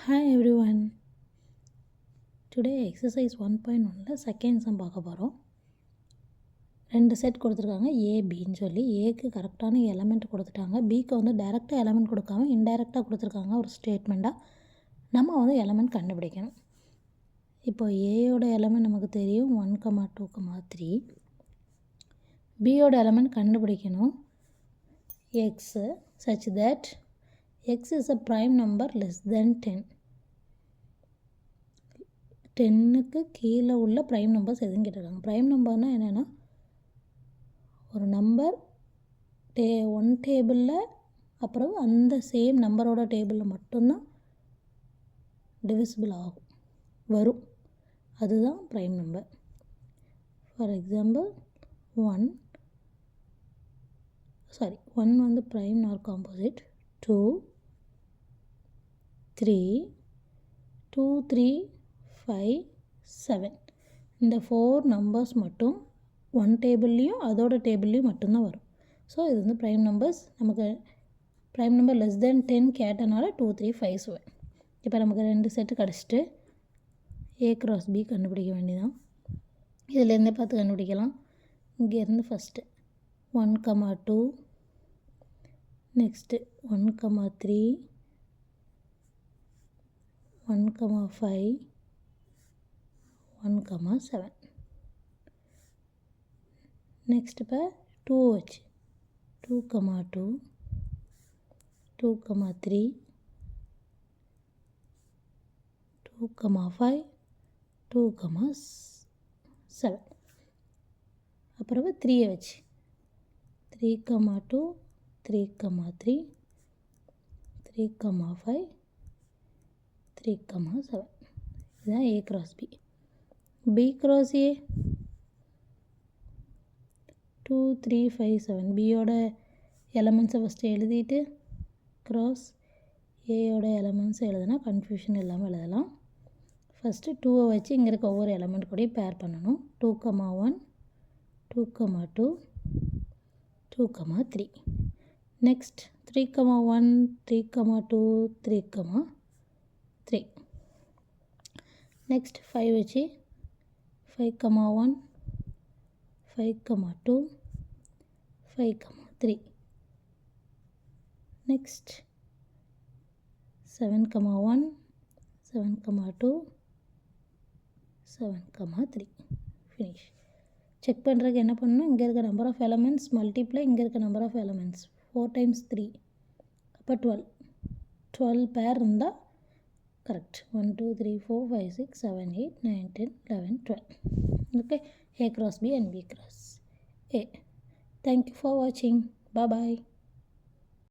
Hi everyone. Today exercise 1.1 second sum பார்க்க போகிறோம். 2 set கொடுத்துருக்காங்க ஏபின்னு சொல்லி. ஏக்கு கரெக்டான எலமெண்ட் கொடுத்துட்டாங்க, பிக்கு வந்து டைரெக்டாக எலமெண்ட் கொடுக்காம இன்டைரக்டாக கொடுத்துருக்காங்க ஒரு ஸ்டேட்மெண்ட்டாக. நம்ம வந்து எலமெண்ட் கண்டுபிடிக்கணும். இப்போ ஏயோட எலமெண்ட் நமக்கு தெரியும் 1, 2, 3. பியோட எலமெண்ட் கண்டுபிடிக்கணும் x such that x is a prime number less than 10. 10க்கு கீழே உள்ள ப்ரைம் நம்பர்ஸ் எதுவும் கேட்டிருக்காங்க. ப்ரைம் நம்பர்னால் என்னென்னா ஒரு நம்பர் ஒன் டேபிளில் அப்புறம் அந்த சேம் நம்பரோட டேபிளில் மட்டும்தான் டிவிசிபிள் ஆகும் வரும், அதுதான் ப்ரைம் நம்பர். ஃபார் எக்ஸாம்பிள் 1 வந்து ப்ரைம் நார் காம்போசிட். 2, 3, 2, 3, 5, 7. இந்த 4 நம்பர்ஸ் மட்டும் ஒன் டேபிள்லேயும் அதோட டேபிள்லேயும் மட்டும்தான் வரும். ஸோ இது வந்து ப்ரைம் நம்பர்ஸ். நமக்கு ப்ரைம் நம்பர் லெஸ் தென் 10 கேட்டனால 2, 3, 5, 7. இப்போ நமக்கு 2 செட்டு கிடச்சிட்டு ஏ க்ராஸ் பி கண்டுபிடிக்க வேண்டியதான். இதிலேருந்தே பார்த்து கண்டுபிடிக்கலாம். இங்கேருந்து ஃபஸ்ட்டு 1, 2, நெக்ஸ்ட்டு 1, 3, 1, 5, 1, 7. நெக்ஸ்ட் இப்போ 2 வச்சு 2, 2, 2, 3, 2, 5, 2, 7. அப்புறம் 3 வச்சு 3, 2, 3, 3, 3, 5, 3, 7. இதுதான் A cross B. B cross A 2, 3, 5, 7. பியோட எலமெண்ட்ஸை ஃபஸ்ட்டு எழுதிட்டு க்ராஸ் ஏயோட எலமெண்ட்ஸை எழுதுனா கன்ஃபியூஷன் இல்லாமல் எழுதலாம். ஃபஸ்ட்டு 2 வச்சு இங்கே இருக்க ஒவ்வொரு எலமெண்ட் கூட பேர் பண்ணணும். 2, 1, 2, 2, 2, 3. நெக்ஸ்ட் 3, 1, 3, 2, 3, 3. நெக்ஸ்ட் 5 வச்சு 5, 1, 5, 2, 5, 3. நெக்ஸ்ட் 7, 1, 7, 2, 7, 3. ஃபினிஷ். செக் பண்ணுறதுக்கு என்ன பண்ணணும், இங்கே இருக்க நம்பர் ஆஃப் எலமெண்ட்ஸ் மல்டிப்ளை இங்கே இருக்க நம்பர் ஆஃப் எலமெண்ட்ஸ் 4 times 3 அப்போ 12 பேர் இருந்தால் correct. 1, 2, 3, 4, 5, 6, 7, 8, 9, 10, 11, 12. Okay, A cross B and B cross A. Thank you for watching. Bye bye.